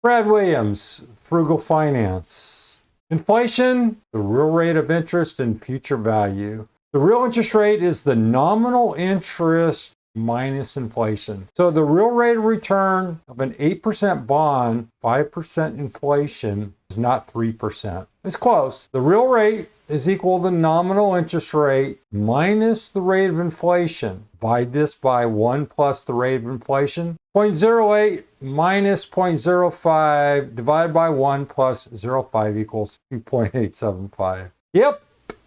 Brad Williams, Frugal Finance. Inflation, the real rate of interest and future value. The real interest rate is the nominal interest minus inflation. So the real rate of return of an 8% bond, 5% inflation, is not 3%. It's close. The real rate is equal to the nominal interest rate minus the rate of inflation. Divide this by 1 plus the rate of inflation. 0.08 minus 0.05 divided by 1 plus 0.05 equals 2.875. Yep,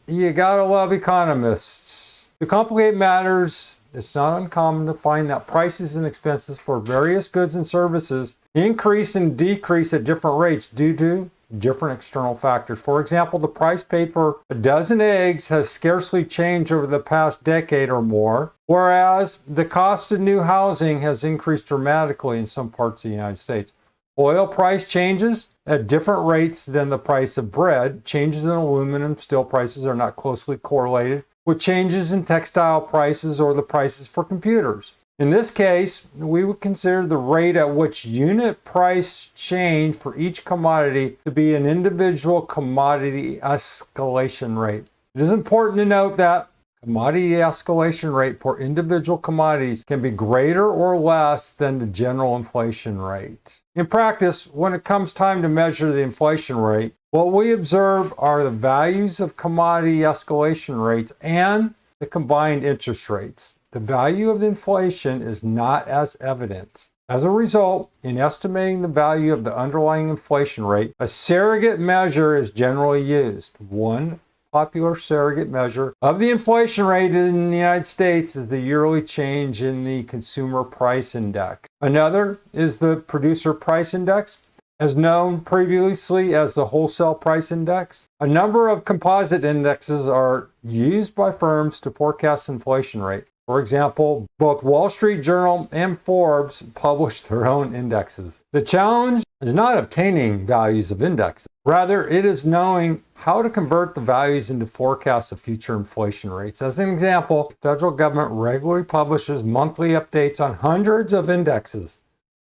you gotta love economists. To complicate matters, it's not uncommon to find that prices and expenses for various goods and services increase and decrease at different rates due to different external factors. For example, the price paid for a dozen eggs has scarcely changed over the past decade or more, whereas the cost of new housing has increased dramatically in some parts of the United States. Oil price changes at different rates than the price of bread. Changes in aluminum, steel prices are not closely correlated with changes in textile prices or the prices for computers. In this case, we would consider the rate at which unit price change for each commodity to be an individual commodity escalation rate. It is important to note that commodity escalation rate for individual commodities can be greater or less than the general inflation rate. In practice, when it comes time to measure the inflation rate, what we observe are the values of commodity escalation rates and the combined interest rates. The value of the inflation is not as evident. As a result, in estimating the value of the underlying inflation rate, a surrogate measure is generally used. One popular surrogate measure of the inflation rate in the United States is the yearly change in the Consumer Price Index. Another is the Producer Price Index, as known previously as the Wholesale Price Index. A number of composite indexes are used by firms to forecast inflation rate. For example, both Wall Street Journal and Forbes publish their own indexes. The challenge is not obtaining values of indexes. Rather, it is knowing how to convert the values into forecasts of future inflation rates. As an example, the federal government regularly publishes monthly updates on hundreds of indexes.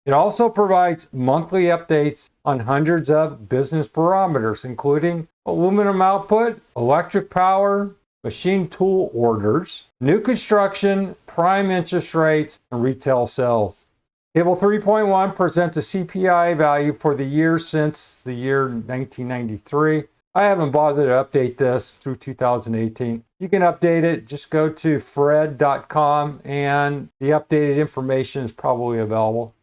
It also provides monthly updates on hundreds of business barometers, including aluminum output, electric power, machine tool orders, new construction, prime interest rates, and retail sales. Table 3.1 presents a CPI value for the year since the year 1993. I haven't bothered to update this through 2018. You can update it. Just go to fred.com and the updated information is probably available.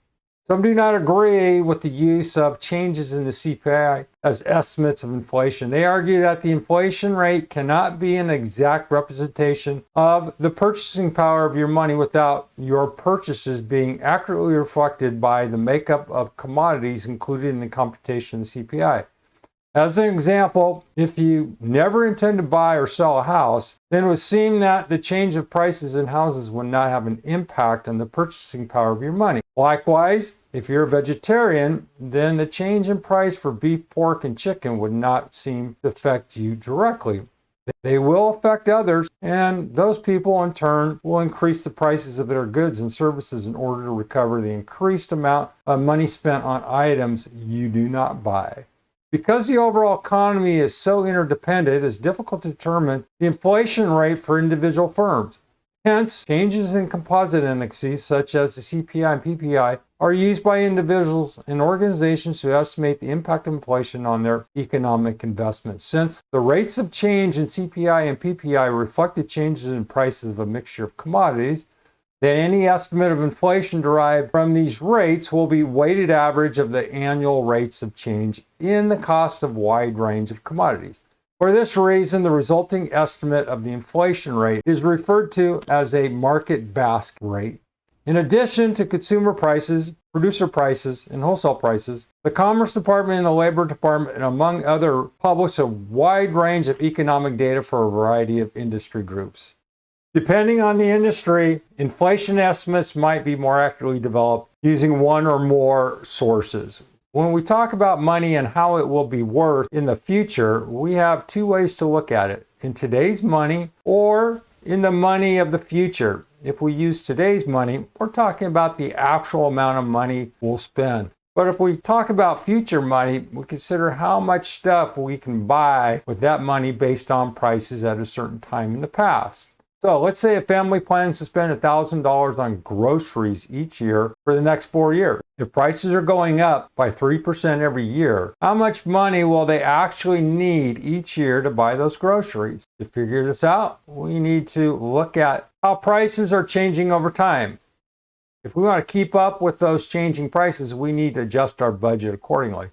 Some do not agree with the use of changes in the CPI as estimates of inflation. They argue that the inflation rate cannot be an exact representation of the purchasing power of your money without your purchases being accurately reflected by the makeup of commodities included in the computation of the CPI. As an example, if you never intend to buy or sell a house, then it would seem that the change of prices in houses would not have an impact on the purchasing power of your money. Likewise, if you're a vegetarian, then the change in price for beef, pork, and chicken would not seem to affect you directly. They will affect others, and those people in turn will increase the prices of their goods and services in order to recover the increased amount of money spent on items you do not buy. Because the overall economy is so interdependent, it's difficult to determine the inflation rate for individual firms. Hence, changes in composite indexes such as the CPI and PPI are used by individuals and organizations to estimate the impact of inflation on their economic investments. Since the rates of change in CPI and PPI reflected changes in prices of a mixture of commodities, then any estimate of inflation derived from these rates will be weighted average of the annual rates of change in the cost of a wide range of commodities. For this reason, the resulting estimate of the inflation rate is referred to as a market basket rate. In addition to consumer prices, producer prices, and wholesale prices, the Commerce Department and the Labor Department, and among others, publish a wide range of economic data for a variety of industry groups. Depending on the industry, inflation estimates might be more accurately developed using one or more sources. When we talk about money and how it will be worth in the future, we have two ways to look at it: in today's money or in the money of the future. If we use today's money, we're talking about the actual amount of money we'll spend. But if we talk about future money, we consider how much stuff we can buy with that money based on prices at a certain time in the past. So let's say a family plans to spend $1,000 on groceries each year for the next 4 years. If prices are going up by 3% every year, how much money will they actually need each year to buy those groceries? To figure this out, we need to look at how prices are changing over time. If we want to keep up with those changing prices, we need to adjust our budget accordingly.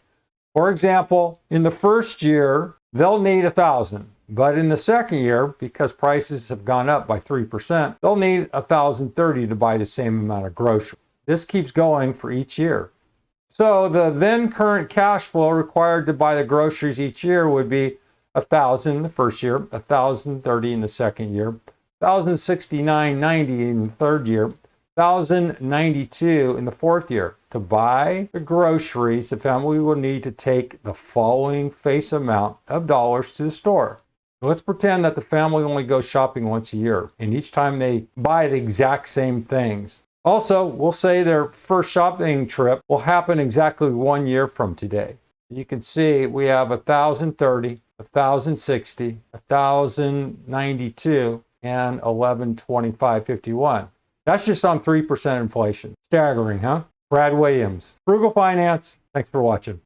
For example, in the first year, they'll need $1,000. But in the second year, because prices have gone up by 3%, they'll need $1,030 to buy the same amount of groceries. This keeps going for each year. So the then current cash flow required to buy the groceries each year would be $1,000 in the first year, $1,030 in the second year, $1,069.90 in the third year, $1,092 in the fourth year. To buy the groceries, the family will need to take the following face amount of dollars to the store. Let's pretend that the family only goes shopping once a year, and each time they buy the exact same things. Also, we'll say their first shopping trip will happen exactly 1 year from today. You can see we have $1,030, $1,060, $1,092, and $1,125.51. That's just on 3% inflation. Staggering, huh? Brad Williams, Frugal Finance. Thanks for watching.